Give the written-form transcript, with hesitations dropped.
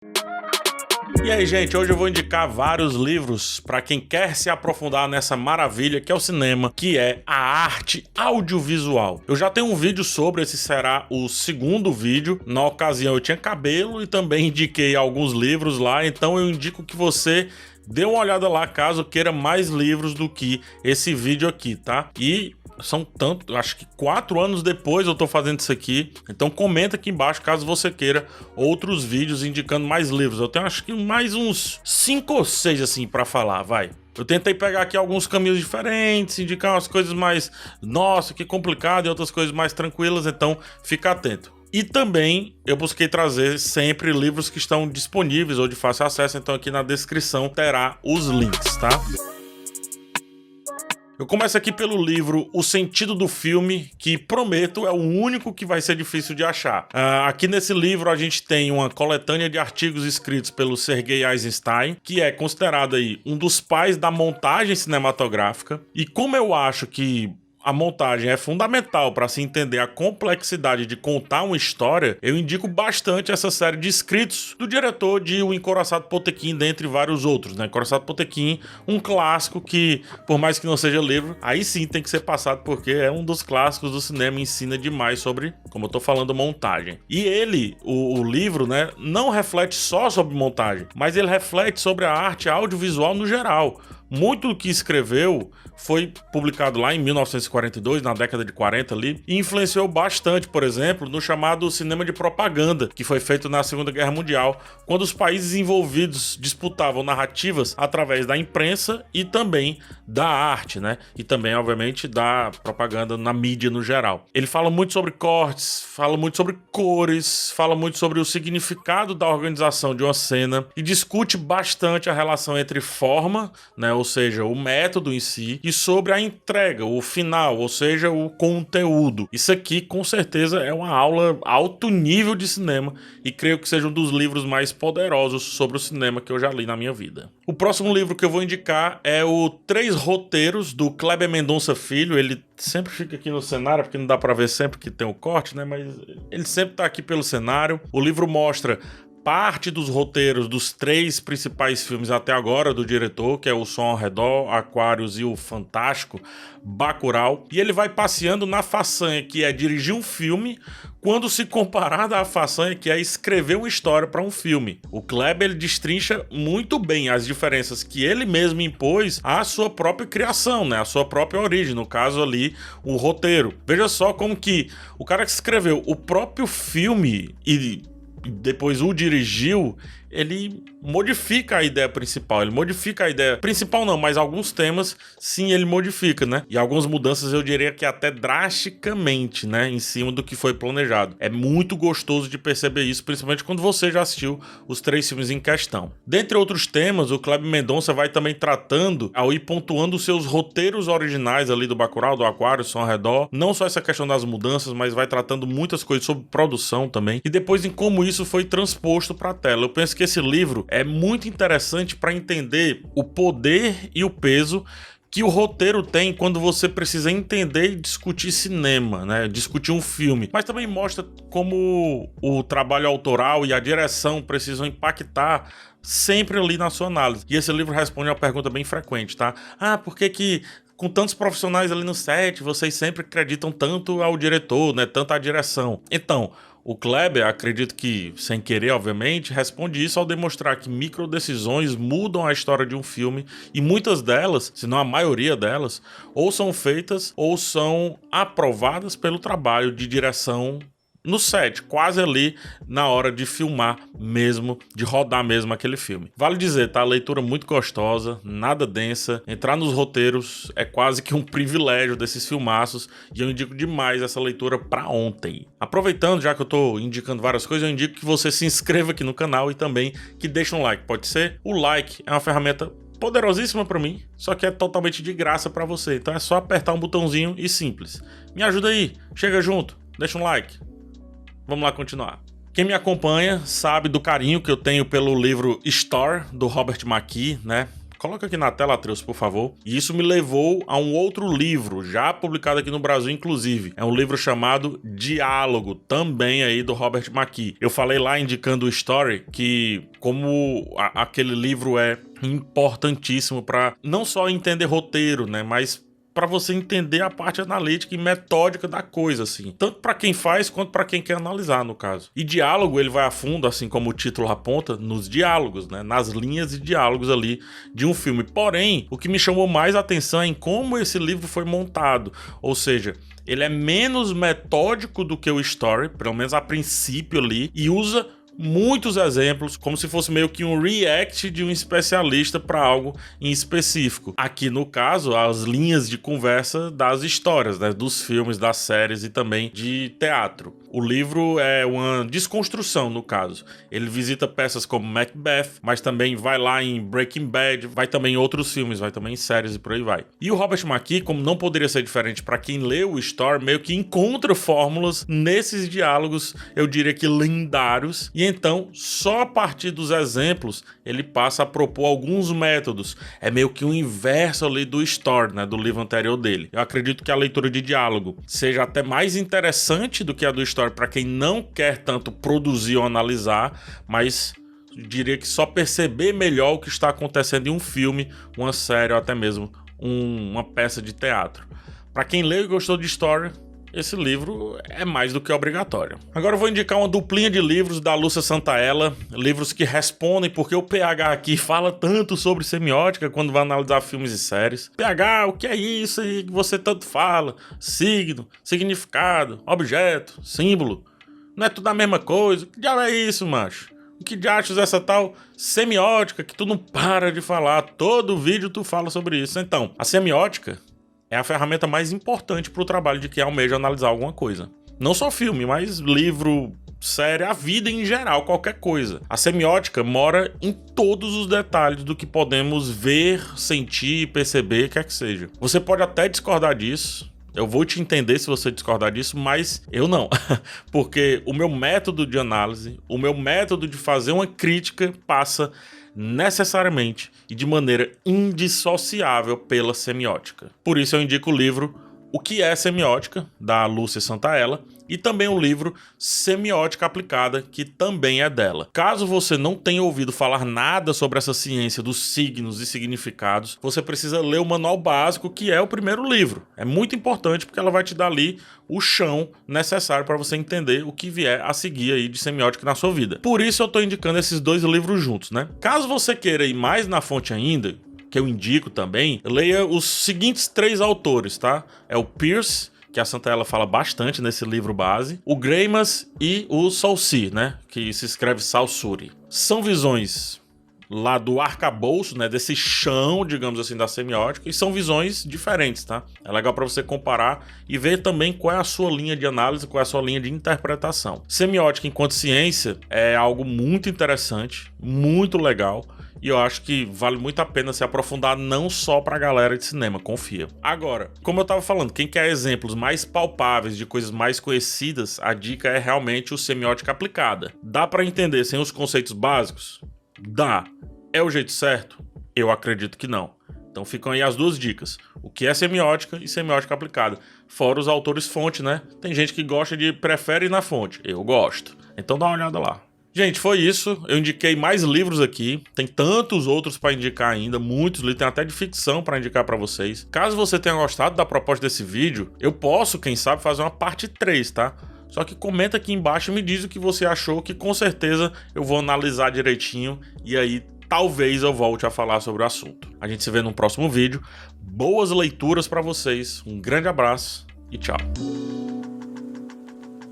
E aí, gente, hoje eu vou indicar vários livros para quem quer se aprofundar nessa maravilha que é o cinema, que é a arte audiovisual. Eu já tenho um vídeo sobre, esse será o segundo vídeo. Na ocasião eu tinha cabelo e também indiquei alguns livros lá, então eu indico que você dê uma olhada lá caso queira mais livros do que esse vídeo aqui, tá? E são tanto, acho que 4 anos depois eu tô fazendo isso aqui, então comenta aqui embaixo caso você queira outros vídeos indicando mais livros. Eu tenho acho que mais uns 5 ou 6 assim pra falar, vai. Eu tentei pegar aqui alguns caminhos diferentes, indicar umas coisas mais, nossa, que complicado, e outras coisas mais tranquilas, então fica atento. E também eu busquei trazer sempre livros que estão disponíveis ou de fácil acesso, então aqui na descrição terá os links, tá? Eu começo aqui pelo livro O Sentido do Filme, que prometo é o único que vai ser difícil de achar. Aqui nesse livro a gente tem uma coletânea de artigos escritos pelo Sergei Eisenstein, que é considerado aí um dos pais da montagem cinematográfica. E como eu acho que a montagem é fundamental para se entender a complexidade de contar uma história, eu indico bastante essa série de escritos do diretor de O Encoraçado Potemkin, dentre vários outros, né? Encoraçado Potemkin, um clássico que, por mais que não seja livro, aí sim tem que ser passado porque é um dos clássicos do cinema, ensina demais sobre, como eu tô falando, montagem. E ele, o livro, né, não reflete só sobre montagem, mas ele reflete sobre a arte audiovisual no geral. Muito do que escreveu foi publicado lá em 1942, na década de 40 ali, e influenciou bastante, por exemplo, no chamado cinema de propaganda, que foi feito na Segunda Guerra Mundial, quando os países envolvidos disputavam narrativas através da imprensa e também da arte, né? E também, obviamente, da propaganda na mídia no geral. Ele fala muito sobre cortes, fala muito sobre cores, fala muito sobre o significado da organização de uma cena e discute bastante a relação entre forma, né? Ou seja, o método em si, e sobre a entrega, o final, ou seja, o conteúdo. Isso aqui, com certeza, é uma aula alto nível de cinema e creio que seja um dos livros mais poderosos sobre o cinema que eu já li na minha vida. O próximo livro que eu vou indicar é o Três Roteiros, do Kleber Mendonça Filho. Ele sempre fica aqui no cenário, porque não dá pra ver sempre que tem o corte, né? Mas ele sempre tá aqui pelo cenário. O livro mostra parte dos roteiros dos 3 principais filmes até agora do diretor, que é O Som ao Redor, Aquários e o fantástico Bacurau. E ele vai passeando na façanha que é dirigir um filme, quando se comparado à façanha que é escrever uma história para um filme. O Kleber ele destrincha muito bem as diferenças que ele mesmo impôs à sua própria criação, né? À sua própria origem, no caso ali, o roteiro. Veja só como que o cara que escreveu o próprio filme e depois o dirigiu, ele modifica a ideia principal. Ele modifica a ideia principal não, mas alguns temas sim ele modifica, né? E algumas mudanças eu diria que até drasticamente, né? Em cima do que foi planejado. É muito gostoso de perceber isso, principalmente quando você já assistiu os 3 filmes em questão. Dentre outros temas, o Kleber Mendonça vai também tratando, ao ir pontuando os seus roteiros originais ali do Bacurau, do Aquário, Som ao Redor. Não só essa questão das mudanças, mas vai tratando muitas coisas sobre produção também. E depois em como isso foi transposto para a tela. Eu penso que esse livro é muito interessante para entender o poder e o peso que o roteiro tem quando você precisa entender e discutir cinema, né? Discutir um filme. Mas também mostra como o trabalho autoral e a direção precisam impactar sempre ali na sua análise. E esse livro responde a uma pergunta bem frequente, tá? Por que com tantos profissionais ali no set, vocês sempre acreditam tanto ao diretor, né? Tanto à direção? Então, o Kleber, acredito que sem querer, obviamente, responde isso ao demonstrar que microdecisões mudam a história de um filme e muitas delas, se não a maioria delas, ou são feitas ou são aprovadas pelo trabalho de direção no set, quase ali na hora de filmar mesmo, de rodar mesmo aquele filme. Vale dizer, tá? A leitura muito gostosa, nada densa, entrar nos roteiros é quase que um privilégio desses filmaços e eu indico demais essa leitura pra ontem. Aproveitando, já que eu tô indicando várias coisas, eu indico que você se inscreva aqui no canal e também que deixe um like, pode ser? O like é uma ferramenta poderosíssima pra mim, só que é totalmente de graça pra você, então é só apertar um botãozinho e simples. Me ajuda aí, chega junto, deixa um like. Vamos lá continuar. Quem me acompanha sabe do carinho que eu tenho pelo livro Star, do Robert McKee, né? Coloca aqui na tela, Atreus, por favor. E isso me levou a um outro livro, já publicado aqui no Brasil, inclusive. É um livro chamado Diálogo, também aí do Robert McKee. Eu falei lá, indicando o Story, que como aquele livro é importantíssimo para não só entender roteiro, né, mas para você entender a parte analítica e metódica da coisa, assim. Tanto para quem faz, quanto para quem quer analisar, no caso. E Diálogo, ele vai a fundo, assim como o título aponta, nos diálogos, né? Nas linhas de diálogos ali de um filme. Porém, o que me chamou mais a atenção é em como esse livro foi montado. Ou seja, ele é menos metódico do que o Story, pelo menos a princípio ali, e usa muitos exemplos, como se fosse meio que um react de um especialista para algo em específico. Aqui, no caso, as linhas de conversa das histórias, né, dos filmes, das séries e também de teatro. O livro é uma desconstrução, no caso. Ele visita peças como Macbeth, mas também vai lá em Breaking Bad, vai também em outros filmes, vai também em séries e por aí vai. E o Robert McKee, como não poderia ser diferente para quem lê o Story, meio que encontra fórmulas nesses diálogos, eu diria que lendários, e então, só a partir dos exemplos, ele passa a propor alguns métodos. É meio que o inverso ali do Story, né, do livro anterior dele. Eu acredito que a leitura de diálogo seja até mais interessante do que a do Story para quem não quer tanto produzir ou analisar, mas eu diria que só perceber melhor o que está acontecendo em um filme, uma série ou até mesmo uma peça de teatro. Para quem leu e gostou de Story, esse livro é mais do que obrigatório. Agora eu vou indicar uma duplinha de livros da Lúcia Santaella, livros que respondem porque o PH aqui fala tanto sobre semiótica quando vai analisar filmes e séries. PH, o que é isso aí que você tanto fala? Signo, significado, objeto, símbolo. Não é tudo a mesma coisa? Que diabo é isso, macho? O que diachos é essa tal semiótica que tu não para de falar? Todo vídeo tu fala sobre isso. Então, a semiótica é a ferramenta mais importante para o trabalho de quem almeja analisar alguma coisa. Não só filme, mas livro, série, a vida em geral, qualquer coisa. A semiótica mora em todos os detalhes do que podemos ver, sentir, perceber, quer que seja. Você pode até discordar disso, eu vou te entender se você discordar disso, mas eu não. Porque o meu método de análise, o meu método de fazer uma crítica passa necessariamente e de maneira indissociável pela semiótica. Por isso eu indico o livro O que é Semiótica, da Lúcia Santaella, e também o livro Semiótica Aplicada, que também é dela. Caso você não tenha ouvido falar nada sobre essa ciência dos signos e significados, você precisa ler o manual básico, que é o primeiro livro. É muito importante porque ela vai te dar ali o chão necessário para você entender o que vier a seguir aí de semiótica na sua vida. Por isso eu estou indicando esses dois livros juntos, né? Caso você queira ir mais na fonte ainda, que eu indico também, leia os seguintes 3 autores, tá? É o Peirce, que a Santaella fala bastante nesse livro base, o Greimas e o Saussure, né? Que se escreve Saussure. São visões lá do arcabouço, né? Desse chão, digamos assim, da semiótica, e são visões diferentes, tá? É legal para você comparar e ver também qual é a sua linha de análise, qual é a sua linha de interpretação. Semiótica enquanto ciência é algo muito interessante, muito legal, e eu acho que vale muito a pena se aprofundar não só pra galera de cinema, confia. Agora, como eu tava falando, quem quer exemplos mais palpáveis de coisas mais conhecidas, a dica é realmente o Semiótica Aplicada. Dá pra entender sem os conceitos básicos? Dá. É o jeito certo? Eu acredito que não. Então ficam aí as duas dicas. O que é semiótica e semiótica aplicada. Fora os autores fonte, né? Tem gente que prefere ir na fonte. Eu gosto. Então dá uma olhada lá. Gente, foi isso. Eu indiquei mais livros aqui. Tem tantos outros para indicar ainda, muitos livros, tem até de ficção para indicar para vocês. Caso você tenha gostado da proposta desse vídeo, eu posso, quem sabe, fazer uma parte 3, tá? Só que comenta aqui embaixo e me diz o que você achou, que com certeza eu vou analisar direitinho e aí talvez eu volte a falar sobre o assunto. A gente se vê no próximo vídeo. Boas leituras para vocês, um grande abraço e tchau.